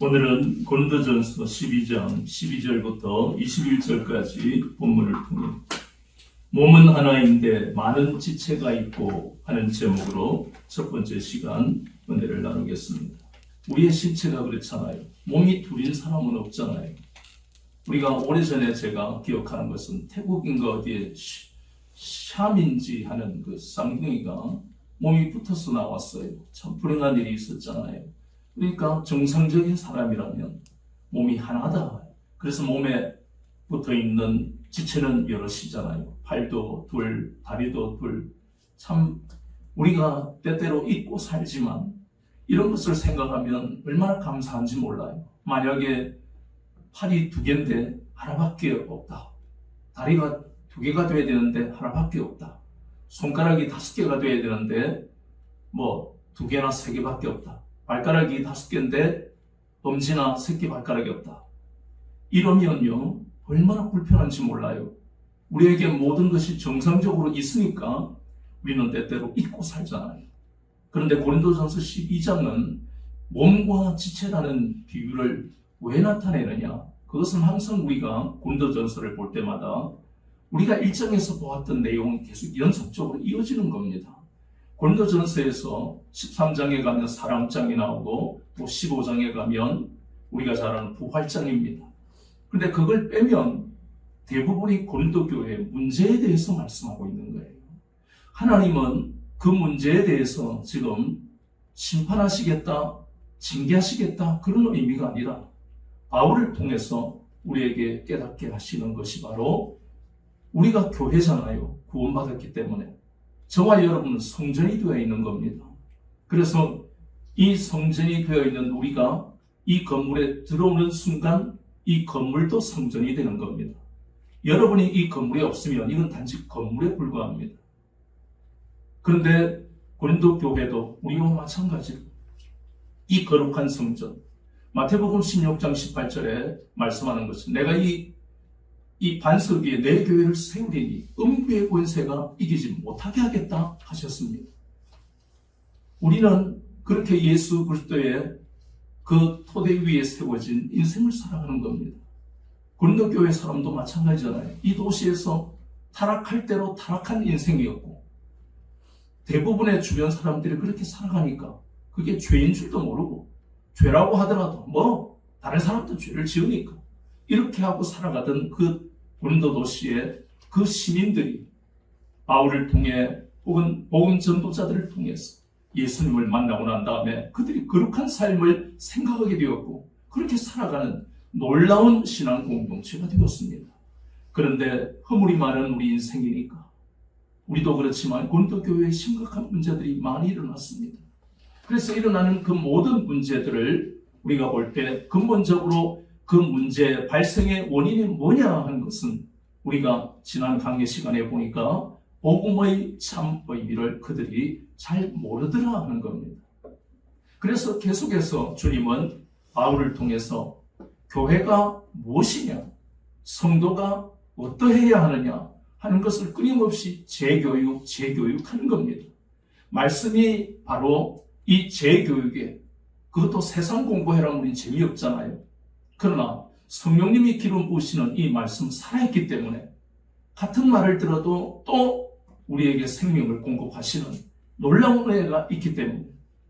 오늘은 고린도전서 12장 12절부터 21절까지 본문을 통해 몸은 하나인데 많은 지체가 있고 하는 제목으로 첫 번째 시간 은혜를 나누겠습니다. 우리의 신체가 그렇잖아요. 몸이 둘인 사람은 없잖아요. 우리가 오래전에 제가 기억하는 것은 태국인가 어디에 샴인지 하는 그 쌍둥이가 몸이 붙어서 나왔어요. 참 불행한 일이 있었잖아요. 그러니까 정상적인 사람이라면 몸이 하나다. 그래서 몸에 붙어있는 지체는 여럿이잖아요. 팔도 둘, 다리도 둘. 참 우리가 때때로 잊고 살지만 이런 것을 생각하면 얼마나 감사한지 몰라요. 만약에 팔이 두 개인데 하나밖에 없다. 다리가 두 개가 돼야 되는데 하나밖에 없다. 손가락이 5개가 돼야 되는데 두 개나 3개밖에 없다. 발가락이 5개인데 엄지나 새끼 발가락이 없다. 이러면요 얼마나 불편한지 몰라요. 우리에게 모든 것이 정상적으로 있으니까 우리는 때때로 잊고 살잖아요. 그런데 고린도전서 12장은 몸과 지체라는 비유를 왜 나타내느냐? 그것은 항상 우리가 고린도전서를 볼 때마다 우리가 1장에서 보았던 내용이 계속 연속적으로 이어지는 겁니다. 고린도전서에서 13장에 가면 사랑장이 나오고 또 15장에 가면 우리가 잘 아는 부활장입니다. 그런데 그걸 빼면 대부분이 고린도 교회의 문제에 대해서 말씀하고 있는 거예요. 하나님은 그 문제에 대해서 지금 심판하시겠다, 징계하시겠다 그런 의미가 아니라 바울을 통해서 우리에게 깨닫게 하시는 것이 바로 우리가 교회잖아요. 구원받았기 때문에 저와 여러분은 성전이 되어 있는 겁니다. 그래서 이 성전이 되어 있는 우리가 이 건물에 들어오는 순간 이 건물도 성전이 되는 겁니다. 여러분이 이 건물에 없으면 이건 단지 건물에 불과합니다. 그런데 고린도 교회도 우리와 마찬가지로 이 거룩한 성전, 마태복음 16장 18절에 말씀하는 것은 내가 이 반석 위에 내 교회를 세우리니 음부의 권세가 이기지 못하게 하겠다 하셨습니다. 우리는 그렇게 예수 그리스도의 그 토대 위에 세워진 인생을 살아가는 겁니다. 고린도 교회 사람도 마찬가지잖아요. 이 도시에서 타락할 대로 타락한 인생이었고 대부분의 주변 사람들이 그렇게 살아가니까 그게 죄인 줄도 모르고 죄라고 하더라도 다른 사람도 죄를 지으니까 이렇게 하고 살아가던 그 고린도 도시의 그 시민들이 바울을 통해 혹은 복음 전도자들을 통해서 예수님을 만나고 난 다음에 그들이 거룩한 삶을 생각하게 되었고 그렇게 살아가는 놀라운 신앙 공동체가 되었습니다. 그런데 허물이 많은 우리 인생이니까 우리도 그렇지만 고린도 교회에 심각한 문제들이 많이 일어났습니다. 그래서 일어나는 그 모든 문제들을 우리가 볼 때 근본적으로 그 문제 발생의 원인이 뭐냐 하는 것은 우리가 지난 강의 시간에 보니까 복음의 참 의미를 그들이 잘 모르더라 하는 겁니다. 그래서 계속해서 주님은 바울을 통해서 교회가 무엇이냐, 성도가 어떠해야 하느냐 하는 것을 끊임없이 재교육하는 겁니다. 말씀이 바로 이 재교육에 그것도 세상 공부해라면 우린 재미없잖아요. 그러나 성령님이 기름 부으시는 이 말씀 살아있기 때문에 같은 말을 들어도 또 우리에게 생명을 공급하시는 놀라운 은혜가 있기 때문에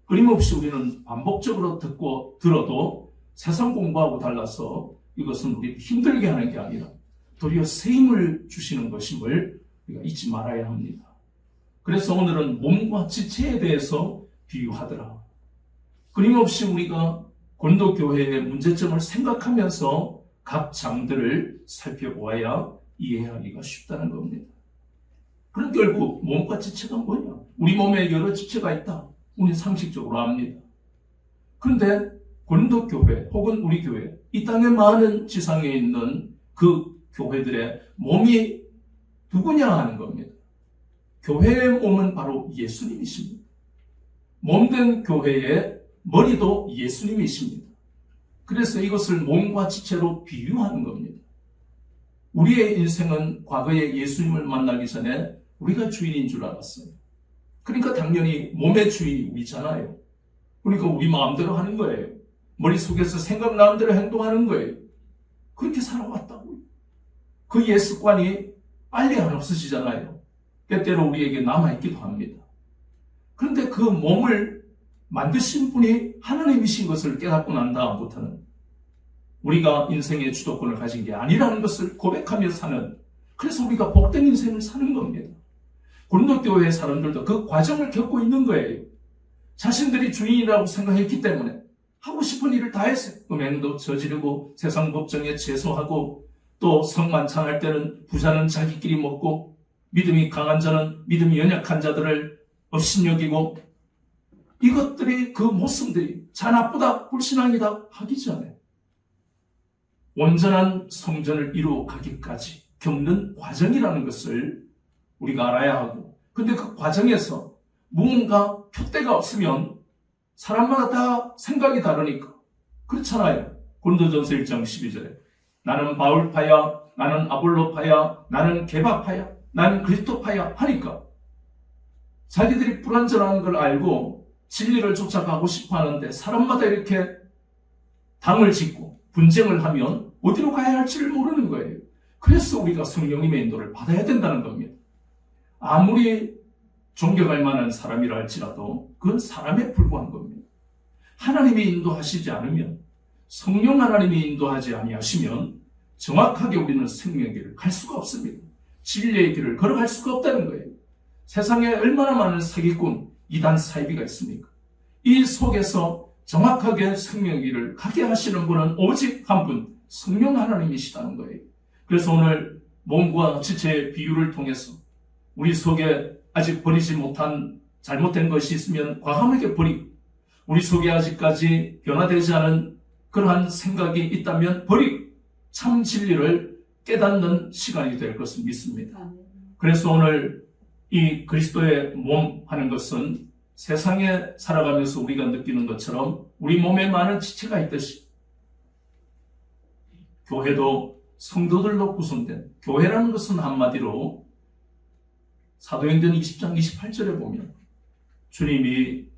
끊임없이 우리는 반복적으로 듣고 들어도 세상 공부하고 달라서 이것은 우리를 힘들게 하는 게 아니라 도리어 새 힘을 주시는 것임을 우리가 잊지 말아야 합니다. 그래서 오늘은 몸과 지체에 대해서 비유하더라. 끊임없이 우리가 고린도 교회의 문제점을 생각하면서 각 장들을 살펴보아야 이해하기가 쉽다는 겁니다. 그럼 결국 몸과 지체가 뭐냐? 우리 몸에 여러 지체가 있다. 우리는 상식적으로 압니다. 그런데 고린도 교회 혹은 우리 교회, 이 땅에 많은 지상에 있는 그 교회들의 몸이 누구냐 하는 겁니다. 교회의 몸은 바로 예수님이십니다. 몸된 교회의 머리도 예수님이십니다. 그래서 이것을 몸과 지체로 비유하는 겁니다. 우리의 인생은 과거에 예수님을 만나기 전에 우리가 주인인 줄 알았어요. 그러니까 당연히 몸의 주인이 우리잖아요. 그러니까 우리 마음대로 하는 거예요. 머릿속에서 생각나는 대로 행동하는 거예요. 그렇게 살아왔다고요. 그 옛 습관이 빨리 안 없어지잖아요. 때때로 우리에게 남아있기도 합니다. 그런데 그 몸을 만드신 분이 하나님이신 것을 깨닫고 난 다음부터는 우리가 인생의 주도권을 가진 게 아니라는 것을 고백하며 사는, 그래서 우리가 복된 인생을 사는 겁니다. 고린도교회 사람들도 그 과정을 겪고 있는 거예요. 자신들이 주인이라고 생각했기 때문에 하고 싶은 일을 다 했어요. 음행도 저지르고 세상 법정에 제소하고 또 성만찬할 때는 부자는 자기끼리 먹고 믿음이 강한 자는 믿음이 연약한 자들을 업신여기고, 이것들이 그 모습들이 자 나쁘다 불신앙이다 하기 전에 온전한 성전을 이루어 가기까지 겪는 과정이라는 것을 우리가 알아야 하고, 근데 그 과정에서 무언가 표대가 없으면 사람마다 다 생각이 다르니까 그렇잖아요. 고린도전서 1장 12절에 나는 바울파야, 나는 아볼로파야, 나는 게바파야, 나는 그리스도파야 하니까 자기들이 불완전한 걸 알고 진리를 쫓아가고 싶어 하는데 사람마다 이렇게 당을 짓고 분쟁을 하면 어디로 가야 할지를 모르는 거예요. 그래서 우리가 성령님의 인도를 받아야 된다는 겁니다. 아무리 존경할 만한 사람이라 할지라도 그건 사람에 불과한 겁니다. 하나님이 인도하시지 않으면, 성령 하나님이 인도하지 아니하시면 정확하게 우리는 생명의 길을 갈 수가 없습니다. 진리의 길을 걸어갈 수가 없다는 거예요. 세상에 얼마나 많은 사기꾼, 이단 사이비가 있습니까? 이 속에서 정확하게 생명의 길을 가게 하시는 분은 오직 한 분, 성령 하나님이시다는 거예요. 그래서 오늘 몸과 지체의 비유를 통해서 우리 속에 아직 버리지 못한 잘못된 것이 있으면 과감하게 버리고, 우리 속에 아직까지 변화되지 않은 그러한 생각이 있다면 버리고 참 진리를 깨닫는 시간이 될 것을 믿습니다. 그래서 오늘 이 그리스도의 몸 하는 것은 세상에 살아가면서 우리가 느끼는 것처럼 우리 몸에 많은 지체가 있듯이 교회도 성도들로 구성된, 교회라는 것은 한마디로 사도행전 20장 28절에 보면 주님이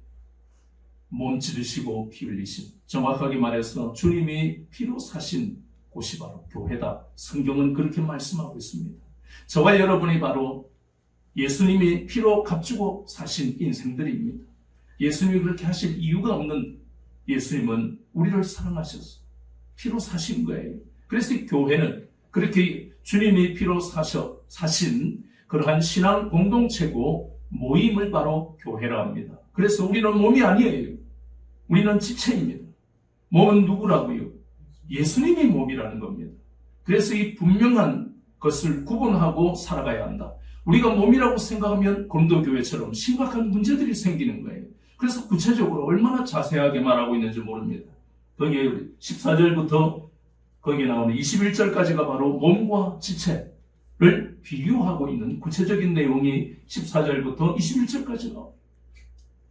몸 찌르시고 피 흘리신, 정확하게 말해서 주님이 피로 사신 곳이 바로 교회다. 성경은 그렇게 말씀하고 있습니다. 저와 여러분이 바로 예수님이 피로 값주고 사신 인생들입니다. 예수님이 그렇게 하실 이유가 없는, 예수님은 우리를 사랑하셔서 피로 사신 거예요. 그래서 이 교회는 그렇게 주님이 피로 사신 그러한 신앙 공동체고 모임을 바로 교회라 합니다. 그래서 우리는 몸이 아니에요. 우리는 지체입니다. 몸은 누구라고요? 예수님이 몸이라는 겁니다. 그래서 이 분명한 것을 구분하고 살아가야 한다. 우리가 몸이라고 생각하면 고린도교회처럼 심각한 문제들이 생기는 거예요. 그래서 구체적으로 얼마나 자세하게 말하고 있는지 모릅니다. 거기에 14절부터 거기에 나오는 21절까지가 바로 몸과 지체를 비유하고 있는 구체적인 내용이 14절부터 21절까지 나옵니다.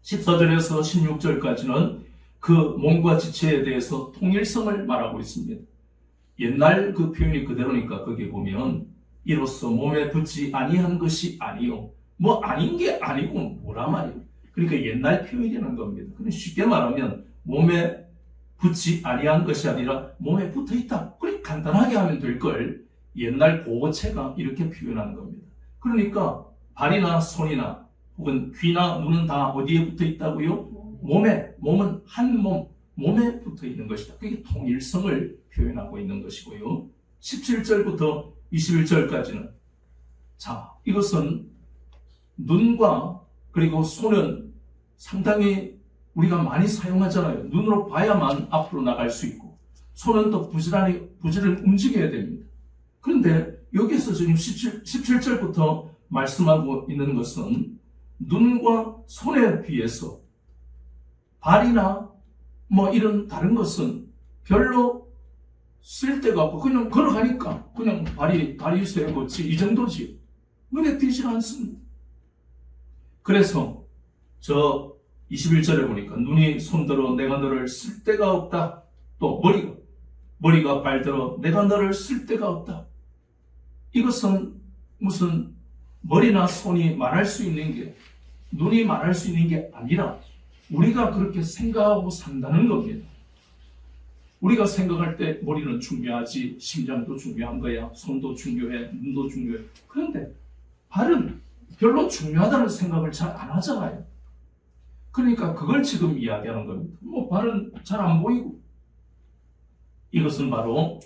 14절에서 16절까지는 그 몸과 지체에 대해서 통일성을 말하고 있습니다. 옛날 그 표현이 그대로니까 거기에 보면 이로써 몸에 붙지 아니한 것이 아니요. 뭐 아닌 게 아니고 뭐라 말이에요. 그러니까 옛날 표현이라는 겁니다. 그럼 쉽게 말하면 몸에 붙지 아니한 것이 아니라 몸에 붙어 있다. 그렇게 간단하게 하면 될 걸 옛날 고어체가 이렇게 표현하는 겁니다. 그러니까 발이나 손이나 혹은 귀나 눈은 다 어디에 붙어 있다고요? 몸은 한 몸에 붙어 있는 것이다. 그게 통일성을 표현하고 있는 것이고요. 17절부터 21절까지는 자, 이것은 눈과 그리고 손은 상당히 우리가 많이 사용하잖아요. 눈으로 봐야만 앞으로 나갈 수 있고 손은 또 부지런히 움직여야 됩니다. 그런데 여기서 지금 17절부터 말씀하고 있는 것은 눈과 손에 비해서 발이나 뭐 이런 다른 것은 별로 쓸데가 없고 그냥 걸어가니까 그냥 발이 있어야 그렇지 이 정도지 눈에 띄지 않습니다. 그래서 저 21절에 보니까 눈이 손들어 내가 너를 쓸 데가 없다. 또 머리가 발들어 내가 너를 쓸 데가 없다. 이것은 무슨 머리나 손이 말할 수 있는 게, 눈이 말할 수 있는 게 아니라 우리가 그렇게 생각하고 산다는 겁니다. 우리가 생각할 때 머리는 중요하지, 심장도 중요한 거야, 손도 중요해, 눈도 중요해. 그런데 발은 별로 중요하다는 생각을 잘 안 하잖아요. 그러니까 그걸 지금 이야기하는 겁니다. 발은 잘 안 보이고. 이것은 바로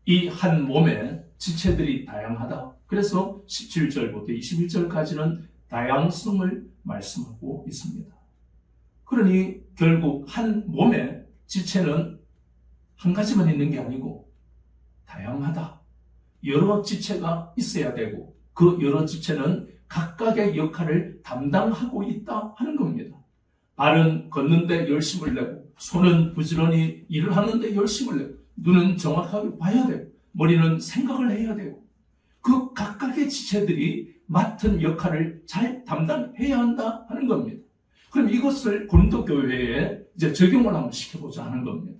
이 한 몸의 지체들이 다양하다. 그래서 17절부터 21절까지는 다양성을 말씀하고 있습니다. 그러니 결국 한 몸의 지체는 한 가지만 있는 게 아니고 다양하다. 여러 지체가 있어야 되고 그 여러 지체는 각각의 역할을 담당하고 있다 하는 겁니다. 발은 걷는데 열심을 내고, 손은 부지런히 일을 하는데 열심을 내고, 눈은 정확하게 봐야 되고, 머리는 생각을 해야 되고, 그 각각의 지체들이 맡은 역할을 잘 담당해야 한다 하는 겁니다. 그럼 이것을 고린도 교회에 이제 적용을 한번 시켜보자 하는 겁니다.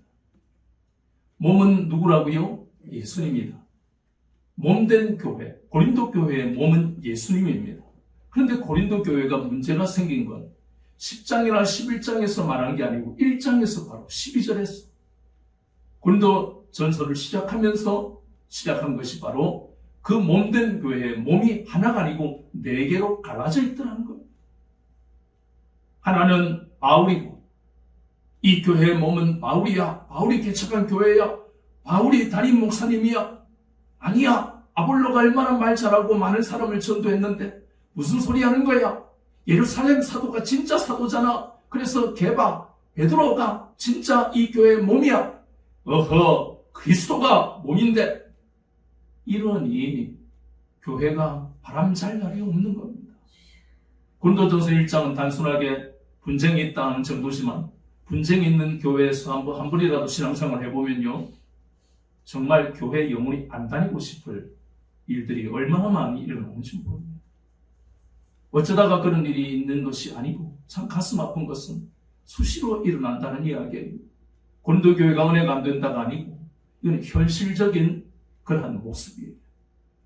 몸은 누구라고요? 예수님이다. 몸된 교회, 고린도 교회의 몸은 예수님입니다. 그런데 고린도 교회가 문제가 생긴 건 10장이나 11장에서 말한 게 아니고 1장에서 바로 12절에서 고린도 전서를 시작하면서 시작한 것이 바로 그 몸된 교회의 몸이 하나가 아니고 4개로 갈라져 있더라는 겁니다. 하나는 바울이고, 이 교회의 몸은 바울이야. 바울이 개척한 교회야. 바울이 담임 목사님이야. 아니야. 아볼로가 얼마나 말 잘하고 많은 사람을 전도했는데 무슨 소리 하는 거야? 예루살렘 사도가 진짜 사도잖아. 그래서 베드로가 진짜 이 교회의 몸이야. 어허, 그리스도가 몸인데. 이러니 교회가 바람잘 날이 없는 겁니다. 고린도전서 1장은 단순하게 분쟁이 있다는 정도지만 분쟁이 있는 교회에서 한 번이라도 신앙생활을 해보면요, 정말 교회 영혼이 안 다니고 싶을 일들이 얼마나 많이 일어나는지 모릅니다. 어쩌다가 그런 일이 있는 것이 아니고 참 가슴 아픈 것은 수시로 일어난다는 이야기예요. 고린도 교회가 은혜가 안 된다가 아니고 이건 현실적인 그러한 모습이에요.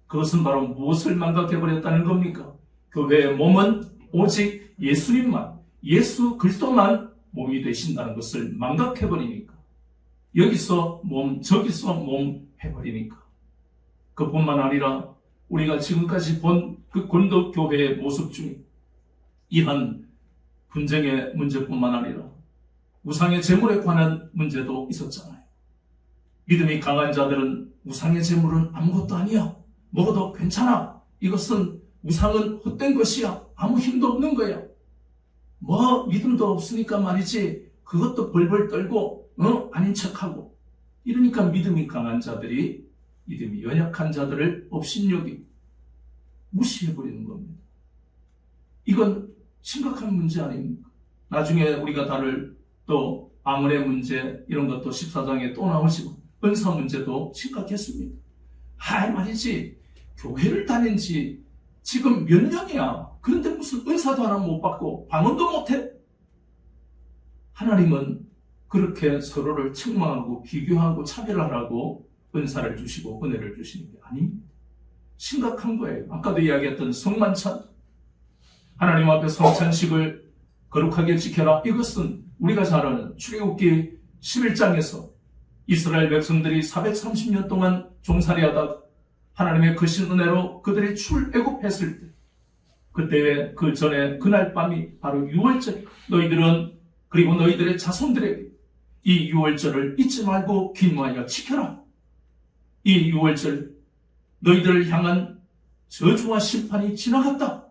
그것은 바로 무엇을 망각해버렸다는 겁니까? 교회의 몸은 오직 예수님만, 예수 그리스도만 몸이 되신다는 것을 망각해버리니까, 여기서 몸 저기서 몸 해버리니까. 그뿐만 아니라 우리가 지금까지 본 그 고린도 교회의 모습 중에 이러한 분쟁의 문제뿐만 아니라 우상의 제물에 관한 문제도 있었잖아요. 믿음이 강한 자들은 우상의 제물은 아무것도 아니야, 먹어도 괜찮아, 이것은 우상은 헛된 것이야, 아무 힘도 없는 거야, 믿음도 없으니까 말이지 그것도 벌벌 떨고 아닌 척하고, 이러니까 믿음이 강한 자들이 믿음이 연약한 자들을 업신여기고 무시해버리는 겁니다. 이건 심각한 문제 아닙니까? 나중에 우리가 다룰 또 아몬의 문제, 이런 것도 14장에 또 나오지만 은사 문제도 심각했습니다. 말이지 교회를 다닌 지 지금 몇 년이야. 그런데 무슨 은사도 하나 못 받고 방언도 못해? 하나님은 그렇게 서로를 책망하고 비교하고 차별하라고 은사를 주시고 은혜를 주시는 게 아닙니다. 심각한 거예요. 아까도 이야기했던 성만찬, 하나님 앞에 성찬식을 거룩하게 지켜라. 이것은 우리가 잘 아는 출애굽기 11장에서 이스라엘 백성들이 430년 동안 종살이하다가 하나님의 크신 은혜로 그들이 출애굽했을 때, 그때 그 전에 그날 밤이 바로 유월절, 너희들은 그리고 너희들의 자손들에게 이 유월절을 잊지 말고 기념하여 지켜라. 이 유월절 너희들을 향한 저주와 심판이 지나갔다.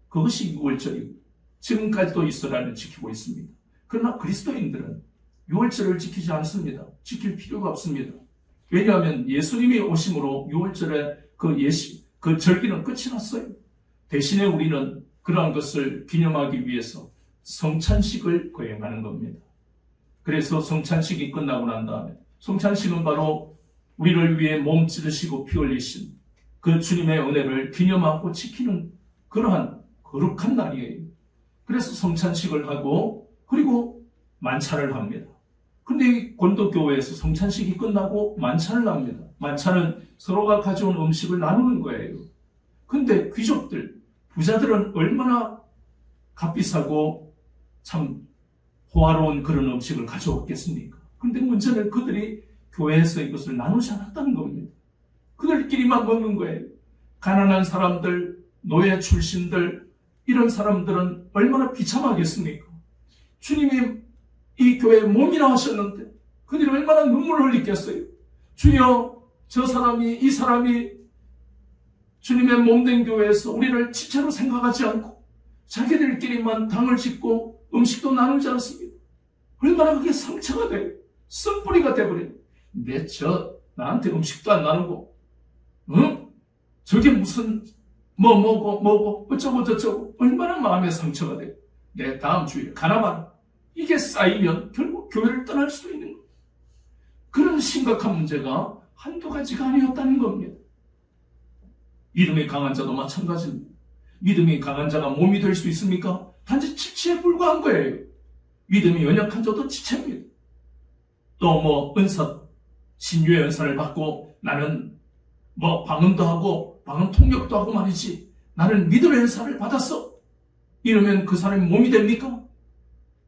그것이 유월절이고 지금까지도 이스라엘은 지키고 있습니다. 그러나 그리스도인들은 유월절을 지키지 않습니다. 지킬 필요가 없습니다. 왜냐하면 예수님이 오심으로 유월절의 그 절기는 끝이 났어요. 대신에 우리는 그러한 것을 기념하기 위해서 성찬식을 거행하는 겁니다. 그래서 성찬식이 끝나고 난 다음에, 성찬식은 바로 우리를 위해 몸 찌르시고 피 흘리신 그 주님의 은혜를 기념하고 지키는 그러한 거룩한 날이에요. 그래서 성찬식을 하고 그리고 만찬을 합니다. 근데 이 고린도 교회에서 성찬식이 끝나고 만찬을 합니다. 만찬은 서로가 가져온 음식을 나누는 거예요. 근데 귀족들, 부자들은 얼마나 값비싸고 참 호화로운 그런 음식을 가져왔겠습니까? 그런데 문제는 그들이 교회에서 이것을 나누지 않았다는 겁니다. 그들끼리만 먹는 거예요. 가난한 사람들, 노예 출신들, 이런 사람들은 얼마나 비참하겠습니까? 주님이 이 교회의 몸이라 하셨는데 그들이 얼마나 눈물을 흘리겠어요. 주여, 저 사람이, 이 사람이 주님의 몸된 교회에서 우리를 지체로 생각하지 않고 자기들끼리만 당을 짓고 음식도 나누지 않습니다. 얼마나 그게 상처가 돼요. 쓴뿌리가 돼버려요. 나한테 음식도 안 나누고, 응? 저게 무슨, 뭐고, 어쩌고 저쩌고, 얼마나 마음의 상처가 돼요. 내 다음 주에 가나봐라. 이게 쌓이면 결국 교회를 떠날 수도 있는 거예요. 그런 심각한 문제가 한두 가지가 아니었다는 겁니다. 믿음이 강한 자도 마찬가지입니다. 믿음이 강한 자가 몸이 될 수 있습니까? 단지 지체에 불과한 거예요. 믿음이 연약한 자도 지체입니다. 또 은사, 신유의 은사를 받고 나는 방언도 하고 방언 통역도 하고 말이지, 나는 믿음의 은사를 받았어, 이러면 그 사람이 몸이 됩니까?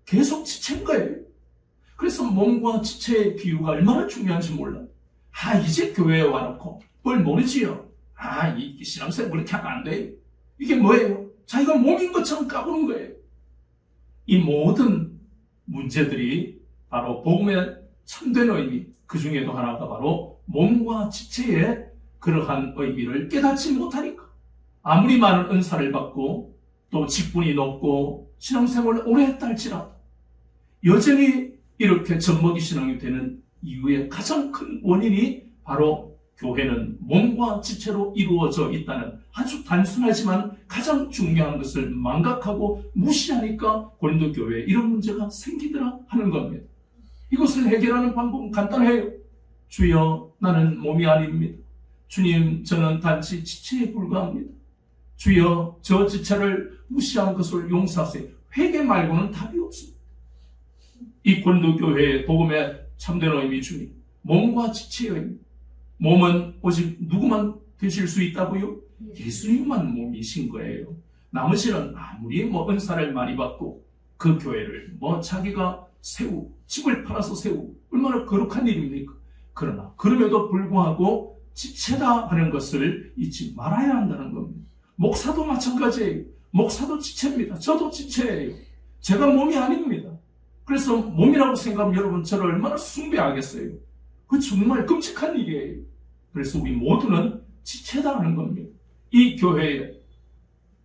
계속 지체인 거예요. 그래서 몸과 지체의 비유가 얼마나 중요한지 몰라요. 이제 교회에 와놓고 뭘 모르지요. 이 신앙생활 그렇게 하면 안 돼요. 이게 뭐예요? 자기가 몸인 것처럼 까부는 거예요. 이 모든 문제들이 바로 복음의 참된 의미, 그 중에도 하나가 바로 몸과 지체의 그러한 의미를 깨닫지 못하니까, 아무리 많은 은사를 받고 또 직분이 높고 신앙생활을 오래 했다 할지라도 여전히 이렇게 젖먹이 신앙이 되는 이유의 가장 큰 원인이 바로 교회는 몸과 지체로 이루어져 있다는 아주 단순하지만 가장 중요한 것을 망각하고 무시하니까 고린도 교회에 이런 문제가 생기더라 하는 겁니다. 이것을 해결하는 방법은 간단해요. 주여, 나는 몸이 아닙니다. 주님, 저는 단지 지체에 불과합니다. 주여, 저 지체를 무시한 것을 용서하세요. 회개 말고는 답이 없습니다. 이 고린도 교회의 복음의 참된 의미 중에 몸과 지체의 의미, 몸은 오직 누구만 되실 수 있다고요? 예수님만 몸이신 거예요. 나머지는 아무리 은사를 많이 받고 그 교회를 자기가 집을 팔아서 세우고 얼마나 거룩한 일입니까? 그러나 그럼에도 불구하고 지체다 하는 것을 잊지 말아야 한다는 겁니다. 목사도 마찬가지예요. 목사도 지체입니다. 저도 지체예요. 제가 몸이 아닙니다. 그래서 몸이라고 생각하면 여러분 저를 얼마나 숭배하겠어요. 그 정말 끔찍한 일이에요. 그래서 우리 모두는 지체다 하는 겁니다. 이 교회의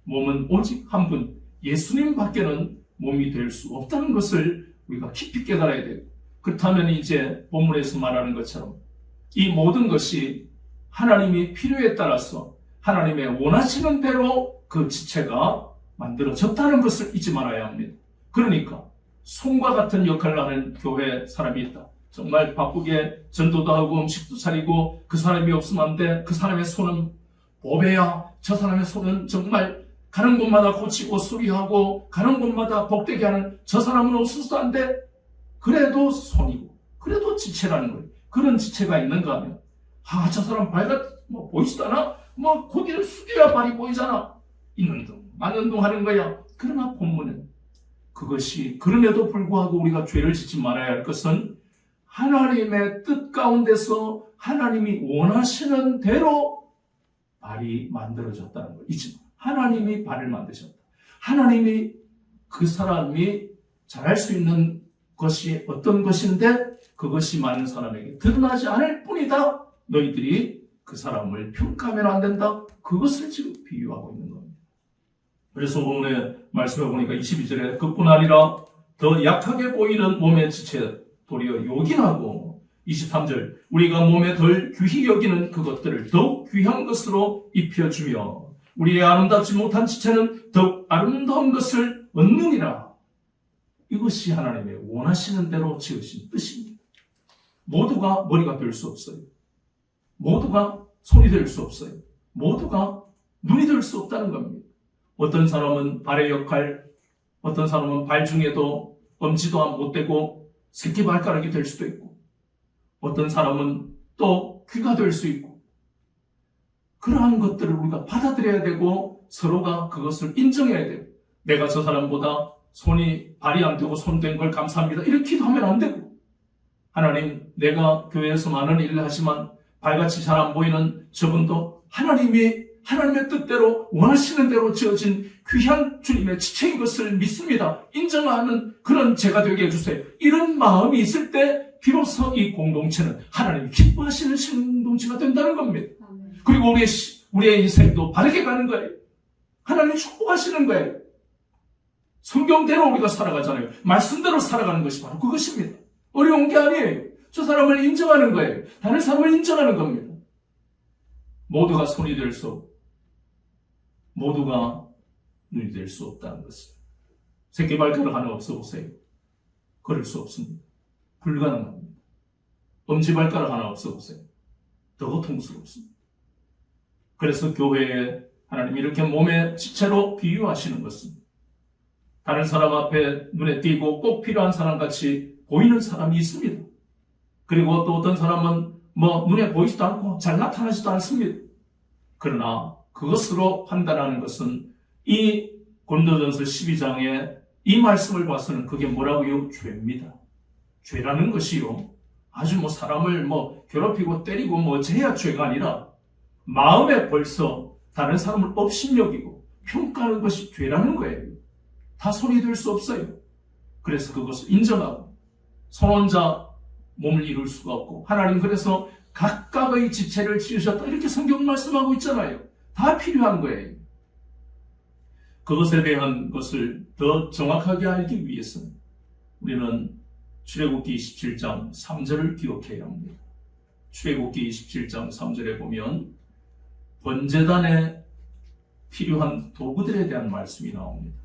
몸은 오직 한 분, 예수님 밖에는 몸이 될 수 없다는 것을 우리가 깊이 깨달아야 돼요. 그렇다면 이제 본문에서 말하는 것처럼 이 모든 것이 하나님이 필요에 따라서 하나님의 원하시는 대로 그 지체가 만들어졌다는 것을 잊지 말아야 합니다. 그러니까 손과 같은 역할을 하는 교회 사람이 있다. 정말 바쁘게 전도도 하고 음식도 차리고 그 사람이 없으면 안 돼. 그 사람의 손은 보배야. 저 사람의 손은 정말 가는 곳마다 고치고 수리하고 가는 곳마다 복되게 하는, 저 사람은 없어서도 안 돼. 그래도 손이고 그래도 지체라는 거예요. 그런 지체가 있는가 하면 저 사람 발가 보이지도 않아? 고기를 숙여야 발이 보이잖아. 있는 둥 맞는 둥 하는 거야. 그러나 본문은 그것이, 그럼에도 불구하고 우리가 죄를 짓지 말아야 할 것은 하나님의 뜻 가운데서 하나님이 원하시는 대로 발이 만들어졌다는 걸 잊지 마. 하나님이 발을 만드셨다. 하나님이 그 사람이 잘할 수 있는 것이 어떤 것인데 그것이 많은 사람에게 드러나지 않을 뿐이다. 너희들이 그 사람을 평가하면 안 된다. 그것을 지금 비유하고 있는 겁니다. 그래서 오늘 말씀해 보니까 22절에 그뿐 아니라 더 약하게 보이는 몸의 지체 도리어 요긴하고, 23절 우리가 몸에 덜 귀히 여기는 그것들을 더욱 귀한 것으로 입혀주며 우리의 아름답지 못한 지체는 더욱 아름다운 것을 얻느니라. 이것이 하나님의 원하시는 대로 지으신 뜻입니다. 모두가 머리가 될 수 없어요. 모두가 손이 될 수 없어요. 모두가 눈이 될 수 없다는 겁니다. 어떤 사람은 발의 역할, 어떤 사람은 발 중에도 엄지도 못 대고 새끼발가락이 될 수도 있고, 어떤 사람은 또 귀가 될 수 있고, 그러한 것들을 우리가 받아들여야 되고 서로가 그것을 인정해야 돼요. 내가 저 사람보다 발이 안 되고 손 된 걸 감사합니다, 이렇게도 하면 안 되고, 하나님, 내가 교회에서 많은 일을 하지만 발같이 잘 안 보이는 저분도 하나님의 뜻대로 원하시는 대로 지어진 귀한 주님의 지체인 것을 믿습니다. 인정하는 그런 제가 되게 해주세요. 이런 마음이 있을 때 비로소 이 공동체는 하나님이 기뻐하시는 공동체가 된다는 겁니다. 그리고 우리의 인생도 바르게 가는 거예요. 하나님이 축복하시는 거예요. 성경대로 우리가 살아가잖아요. 말씀대로 살아가는 것이 바로 그것입니다. 어려운 게 아니에요. 저 사람을 인정하는 거예요. 다른 사람을 인정하는 겁니다. 모두가 손이 될 수 없고 모두가 눈이 될 수 없다는 것을. 새끼발가락 하나 없어보세요. 그럴 수 없습니다. 불가능합니다. 엄지발가락 하나 없어보세요. 더 고통스럽습니다. 그래서 교회에 하나님 이렇게 몸의 지체로 비유하시는 것은 다른 사람 앞에 눈에 띄고 꼭 필요한 사람같이 보이는 사람이 있습니다. 그리고 또 어떤 사람은 눈에 보이지도 않고 잘 나타나지도 않습니다. 그러나 그것으로 판단하는 것은 이 고린도전서 12장의 이 말씀을 봐서는 그게 뭐라고요? 죄입니다. 죄라는 것이요. 아주 사람을 괴롭히고 때리고 어째야 죄가 아니라 마음에 벌써 다른 사람을 업신여기고 평가하는 것이 죄라는 거예요. 다 손이 될 수 없어요. 그래서 그것을 인정하고 손 혼자 몸을 이룰 수가 없고 하나님 그래서 각각의 지체를 지으셨다 이렇게 성경 말씀하고 있잖아요. 다 필요한 거예요. 그것에 대한 것을 더 정확하게 알기 위해서는 우리는 출애굽기 27장 3절을 기억해야 합니다. 출애굽기 27장 3절에 보면 번제단에 필요한 도구들에 대한 말씀이 나옵니다.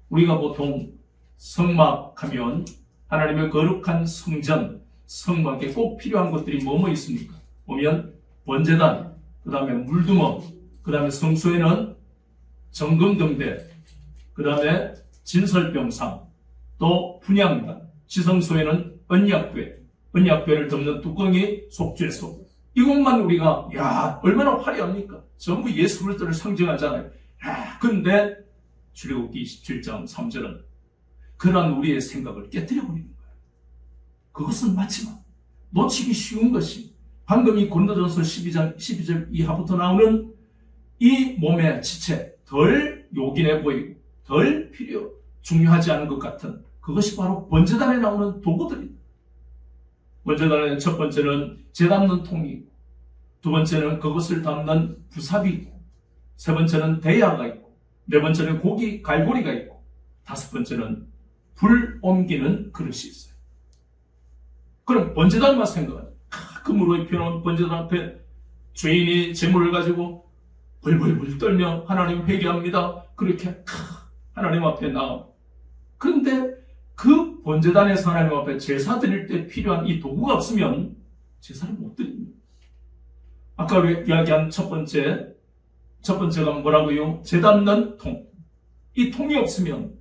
우리가 보통 성막하면 하나님의 거룩한 성전, 성막에 꼭 필요한 것들이 뭐뭐 있습니까? 보면 번제단, 그 다음에 물두멍, 그 다음에 성소에는 정금등대, 그 다음에 진설병상, 또 분향단, 지성소에는 언약궤, 언약궤를 덮는 뚜껑이 속죄소. 이것만 우리가 얼마나 화려합니까? 전부 예수 그리스도를 상징하잖아요. 근데 출애굽기 27장 3절은 그러한 우리의 생각을 깨뜨려버리는 거예요. 그것은 맞지만 놓치기 쉬운 것이 방금 이 고린도전서 12절 이하부터 나오는 이 몸의 지체, 덜 요긴해 보이고 덜 중요하지 않은 것 같은 그것이 바로 번제단에 나오는 도구들입니다. 번제단의 첫 번째는 재 담는 통이 있고, 두 번째는 그것을 담는 부삽이 있고, 세 번째는 대야가 있고, 네 번째는 고기 갈고리가 있고, 다섯 번째는 불 옮기는 그릇이 있어요. 그럼 번제단만 생각하죠. 금으로 입혀놓은 번제단 앞에 죄인이 제물을 가지고 벌벌벌 떨며 하나님 회개합니다. 그렇게 하나님 앞에 나와. 그런데 그 번제단에서 하나님 앞에 제사 드릴 때 필요한 이 도구가 없으면 제사를 못 드립니다. 아까 우리 이야기한 첫 번째가 뭐라고요? 재 담는 통. 이 통이 없으면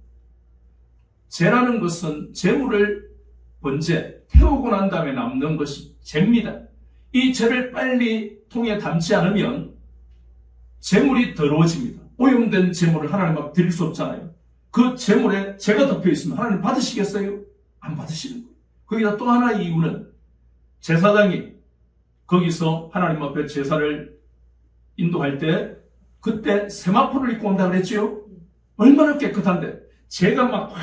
재라는 것은 재물을 번제, 태우고 난 다음에 남는 것이 재입니다. 이 재를 빨리 통에 담지 않으면 재물이 더러워집니다. 오염된 재물을 하나님 앞에 드릴 수 없잖아요. 그 재물에 재가 덮여 있으면 하나님 받으시겠어요? 안 받으시는 거예요. 거기다 또 하나 이유는 제사장이 거기서 하나님 앞에 제사를 인도할 때 그때 세마포를 입고 온다고 그랬지요? 얼마나 깨끗한데 재가 막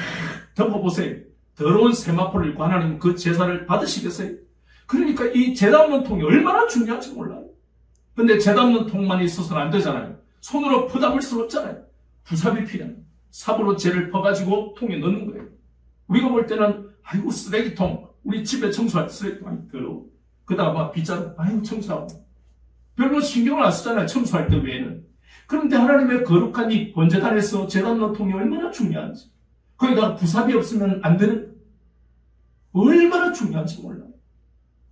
덮어보세요. 더러운 세마포를 입고 하나님 그 제사를 받으시겠어요? 그러니까 이 재 담는 통이 얼마나 중요한지 몰라요. 근데 재 담는 통만 있어서는 안 되잖아요. 손으로 퍼담을 수 없잖아요. 부삽이 필요합니다. 삽으로 재를 퍼가지고 통에 넣는 거예요. 우리가 볼 때는 아이고 쓰레기통, 우리 집에 청소할 때 쓰레기통 많이 더러워. 그다가 막 빗자루 아이고 청소하고 별로 신경을 안 쓰잖아요. 청소할 때 외에는. 그런데 하나님의 거룩한 이 번제단에서 재 담는 통이 얼마나 중요한지, 거기다가 부삽이 없으면 안 되는, 얼마나 중요한지 몰라요.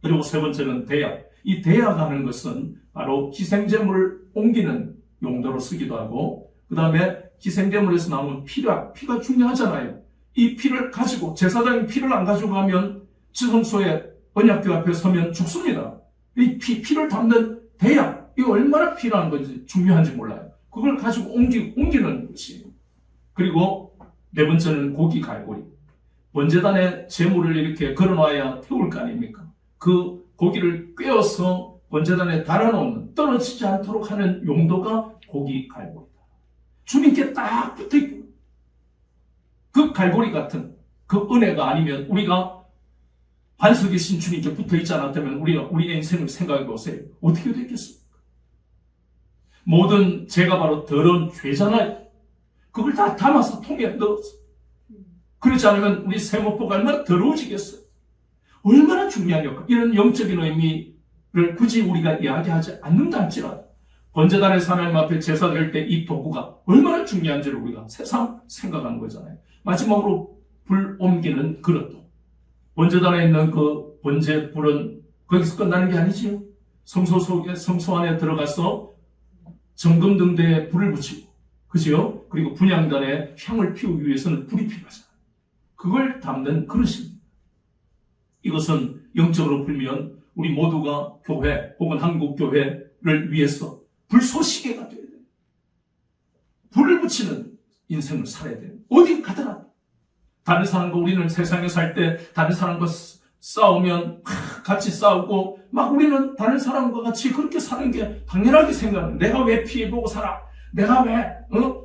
그리고 세 번째는 대야. 이 대야가 하는 것은 바로 희생제물을 옮기는 용도로 쓰기도 하고, 그 다음에 희생제물에서 나오는 피가 중요하잖아요. 이 피를 가지고 제사장이 피를 안 가지고 가면 지성소에 언약궤 앞에 서면 죽습니다. 이 피를 담는 대야, 이거 얼마나 필요한 건지 중요한지 몰라요. 그걸 가지고 옮기는 것이에요. 그리고 네 번째는 고기 갈고리. 번제단에 제물을 이렇게 걸어놔야 태울 거 아닙니까? 그 고기를 꿰어서 번제단에 달아놓는, 떨어지지 않도록 하는 용도가 고기 갈고리다. 주님께 딱 붙어있고, 그 갈고리 같은 그 은혜가 아니면, 우리가 반석에 신 주님께 붙어있지 않았다면 우리 인생을 생각해 보세요. 어떻게 됐겠습니까? 모든 죄가 바로 더러운 죄잖아요. 그걸 다 담아서 통에 넣었어. 그렇지 않으면 우리 세모포가 얼마나 더러워지겠어요. 얼마나 중요한 역할, 이런 영적인 의미를 굳이 우리가 이야기하지 않는다 할지라도 번제단에서 하나님 앞에 제사 드릴 때 이 도구가 얼마나 중요한지를 우리가 새삼 생각하는 거잖아요. 마지막으로 불 옮기는 그릇도, 번제단에 있는 그 번제 불은 거기서 끝나는 게 아니지요. 성소 안에 들어가서 정금 등대에 불을 붙이고, 그죠? 그리고 분향단에 향을 피우기 위해서는 불이 필요하잖아요. 그걸 담는 그릇입니다. 이것은 영적으로 풀면 우리 모두가 교회 혹은 한국교회를 위해서 불쏘시개가 되어야 돼요. 불을 붙이는 인생을 살아야 돼요. 어디 가더라. 다른 사람과, 우리는 세상에 살 때 다른 사람과 싸우면 같이 싸우고 막 우리는 다른 사람과 같이 그렇게 사는 게 당연하게 생각하는, 내가 왜 피해보고 살아? 내가 왜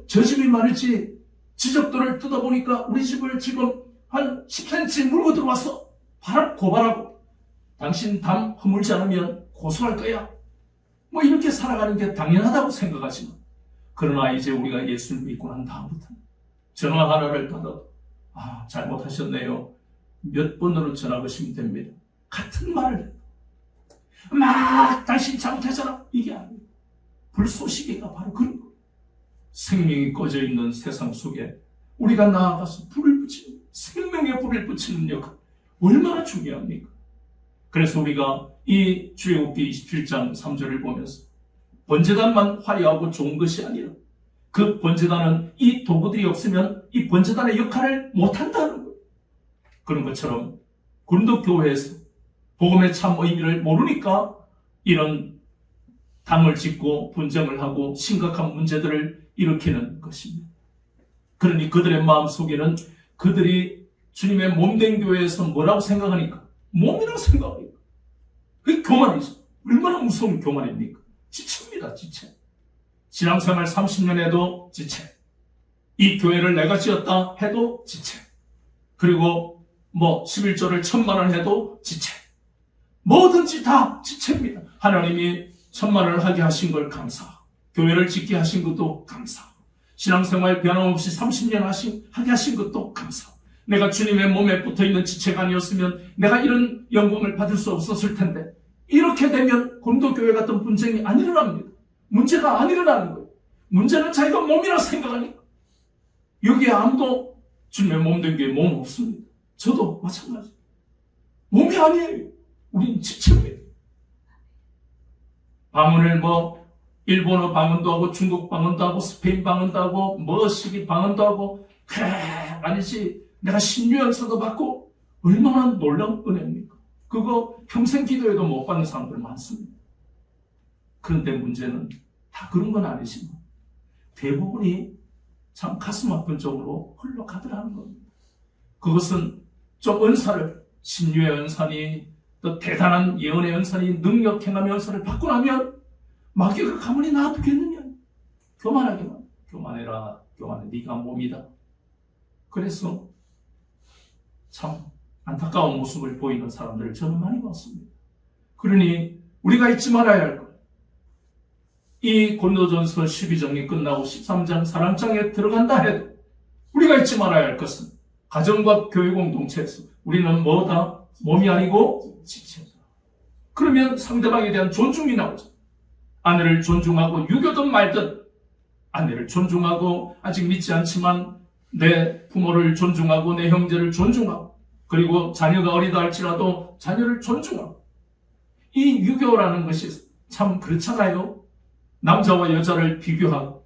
저 집이 말이지 지적도를 뜯어보니까 우리 집을 지금 한 10cm 물고 들어와서 고발하고, 당신 담 허물지 않으면 고소할 거야. 뭐 이렇게 살아가는 게 당연하다고 생각하지만, 그러나 이제 우리가 예수를 믿고 난 다음부터 전화 하나를 받아도 잘못하셨네요. 몇 번으로 전화 거시면 됩니다. 같은 말을 해도 당신 잘못했잖아. 이게 아니에요. 불쏘시개가 바로 그런 거예요. 생명이 꺼져 있는 세상 속에 우리가 나아가서 불을 붙이는, 생명의 불을 붙이는 역할, 얼마나 중요합니까? 그래서 우리가 이 출애굽기 27장 3절을 보면서 번제단만 화려하고 좋은 것이 아니라 그 번제단은 이 도구들이 없으면 이 번제단의 역할을 못한다는 거예요. 그런 것처럼 고린도 교회에서 복음의 참 의미를 모르니까 이런 당을 짓고 분쟁을 하고 심각한 문제들을 일으키는 것입니다. 그러니 그들의 마음속에는 그들이 주님의 몸된 교회에서 뭐라고 생각하니까? 몸이라고 생각하니까. 그게 교만이죠. 얼마나 무서운 교만입니까? 지체입니다, 지체. 신앙생활 30년 해도 지체. 이 교회를 내가 지었다 해도 지체. 그리고 11조를 1000만원 해도 지체. 뭐든지 다 지체입니다. 하나님이 1000만원을 하게 하신 걸 감사. 교회를 짓게 하신 것도 감사. 신앙생활 변함없이 30년 하게 하신 것도 감사. 내가 주님의 몸에 붙어있는 지체가 아니었으면 내가 이런 영광을 받을 수 없었을 텐데, 이렇게 되면 고린도 교회 같은 분쟁이 안 일어납니다. 문제가 안 일어나는 거예요. 문제는 자기가 몸이라 생각하니까. 여기에 아무도 주님의 몸된 교회에 몸 없습니다. 저도 마찬가지. 몸이 아니에요. 우리는 지체입니다. 방언을 일본어 방언도 하고 중국 방언도 하고 스페인 방언도 하고 시기 방언도 하고, 그래 아니지 내가 신유연서도 받고, 얼마나 놀라운 은혜입니까? 그거 평생 기도해도 못 받는 사람들 많습니다. 그런데 문제는 다 그런 건 아니지만 대부분이 참 가슴 아픈 쪽으로 흘러가더라는 겁니다. 그것은 좀 은사를, 신유의 은사니 또 대단한 예언의 은사니 능력 행함의 은사를 받고 나면 마귀가 가만히 놔두겠느냐. 교만하게만. 교만해라. 교만해. 네가 몸이다. 그래서 참 안타까운 모습을 보이는 사람들을 저는 많이 봤습니다. 그러니 우리가 잊지 말아야 할 것. 이 고린도전서 12장이 끝나고 13장 사랑장에 들어간다 해도 우리가 잊지 말아야 할 것은 가정과 교회 공동체에서 우리는 뭐다? 몸이 아니고 지체다. 그러면 상대방에 대한 존중이 나오죠. 아내를 존중하고, 유교든 말든 아내를 존중하고, 아직 믿지 않지만 내 부모를 존중하고, 내 형제를 존중하고, 그리고 자녀가 어리다 할지라도 자녀를 존중하고. 이 유교라는 것이 참 그렇잖아요. 남자와 여자를 비교하고,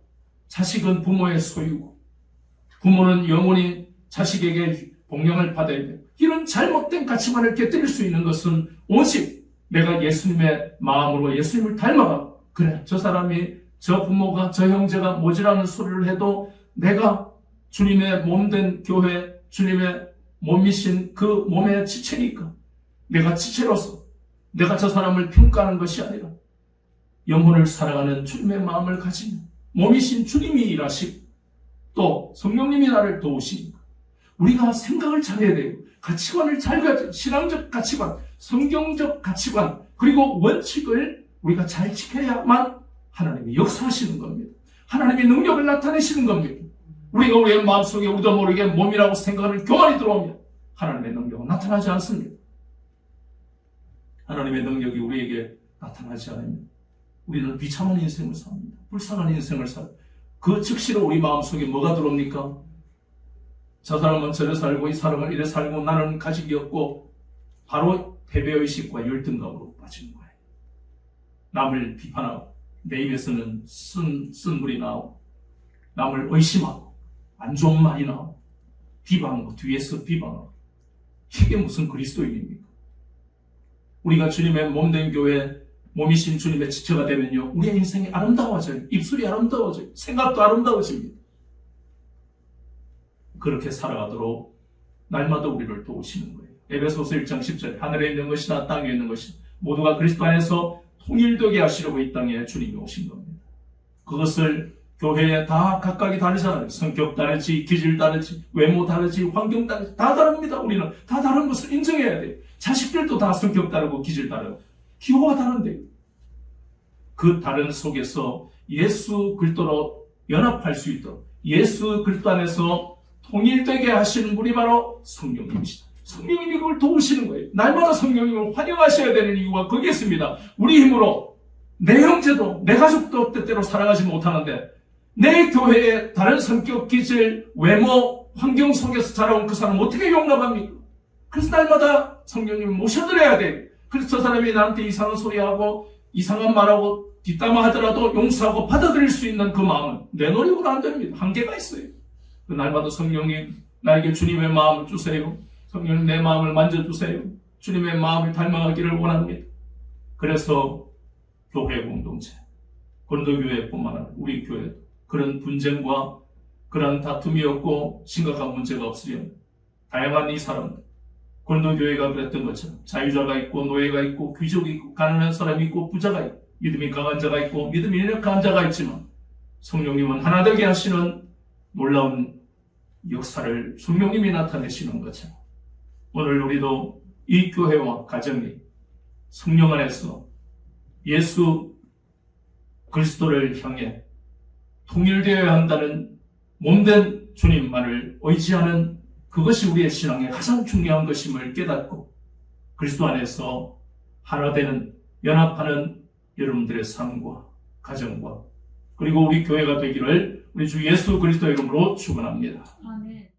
자식은 부모의 소유고, 부모는 영원히 자식에게 복령을 받아야 돼요. 이런 잘못된 가치관을 깨뜨릴 수 있는 것은 오직 내가 예수님의 마음으로 예수님을 닮아가고, 그래 저 사람이, 저 부모가, 저 형제가 모지라는 소리를 해도 내가 주님의 몸된 교회, 주님의 몸이신 그 몸의 지체니까 내가 지체로서 내가 저 사람을 평가하는 것이 아니라 영혼을 사랑하는 주님의 마음을 가지며 몸이신 주님이 일하시고 또 성령님이 나를 도우시니까 우리가 생각을 잘해야 돼요. 가치관을 잘 가져 신앙적 가치관, 성경적 가치관 그리고 원칙을 우리가 잘 지켜야만 하나님이 역사하시는 겁니다. 하나님의 능력을 나타내시는 겁니다. 우리가 우리의 마음속에 우리도 모르게 몸이라고 생각하는 교만이 들어오면 하나님의 능력은 나타나지 않습니다. 하나님의 능력이 우리에게 나타나지 않으면 우리는 비참한 인생을 삽니다. 불쌍한 인생을 살아요. 그 즉시로 우리 마음속에 뭐가 들어옵니까? 저 사람은 저래 살고 이 사람은 이래 살고 나는 가식이 없고 바로 패배의식과 열등감으로 빠지는 거예요. 남을 비판하고 내 입에서는 쓴물이 나오고 남을 의심하고 안 좋은 말이 나오고 비방하고 뒤에서 비방하고 이게 무슨 그리스도인입니까? 우리가 주님의 몸된 교회 몸이신 주님의 지체가 되면요 우리의 인생이 아름다워져요. 입술이 아름다워져요. 생각도 아름다워집니다. 그렇게 살아가도록 날마다 우리를 도우시는 거예요. 에베소서 1장 10절 하늘에 있는 것이나 땅에 있는 것이 모두가 그리스도 안에서 통일되게 하시려고 이 땅에 주님이 오신 겁니다. 그것을 교회에 다 각각이 다르잖아요. 성격 다르지, 기질 다르지, 외모 다르지, 환경 다르지 다 다릅니다. 우리는 다 다른 것을 인정해야 돼요. 자식들도 다 성격 다르고 기질 다르고 기호가 다른데 그 다른 속에서 예수 그리스도로 연합할 수 있도록 예수 그리스도 안에서 통일되게 하시는 분이 바로 성령님이시다. 성령님이 그걸 도우시는 거예요. 날마다 성령님을 환영하셔야 되는 이유가 거기에 있습니다. 우리 힘으로 내 형제도 내 가족도 때때로 사랑하지 못하는데 내 교회에 다른 성격, 기질, 외모, 환경 속에서 자라온 그 사람을 어떻게 용납합니까? 그래서 날마다 성령님을 모셔드려야 돼요. 그래서 저 사람이 나한테 이상한 소리하고 이상한 말하고 뒷담화 하더라도 용서하고 받아들일 수 있는 그 마음은 내 노력으로 안 됩니다. 한계가 있어요. 날마다 성령님 나에게 주님의 마음을 주세요. 성령님 내 마음을 만져주세요. 주님의 마음을 닮아가기를 원합니다. 그래서 교회 공동체, 고린도교회뿐만 아니라 우리 교회도 그런 분쟁과 그런 다툼이 없고 심각한 문제가 없으면 다양한 이 사람들 고린도교회가 그랬던 것처럼 자유자가 있고 노예가 있고 귀족이 있고 가난한 사람이 있고 부자가 있고 믿음이 강한 자가 있고 믿음이 연약한 자가 있지만 성령님은 하나 되게 하시는 놀라운 역사를 성령님이 나타내시는 것처럼 오늘 우리도 이 교회와 가정이 성령 안에서 예수 그리스도를 향해 통일되어야 한다는 몸된 주님만을 의지하는 그것이 우리의 신앙의 가장 중요한 것임을 깨닫고 그리스도 안에서 하나 되는 연합하는 여러분들의 삶과 가정과 그리고 우리 교회가 되기를 우리 주 예수 그리스도의 이름으로 축원합니다.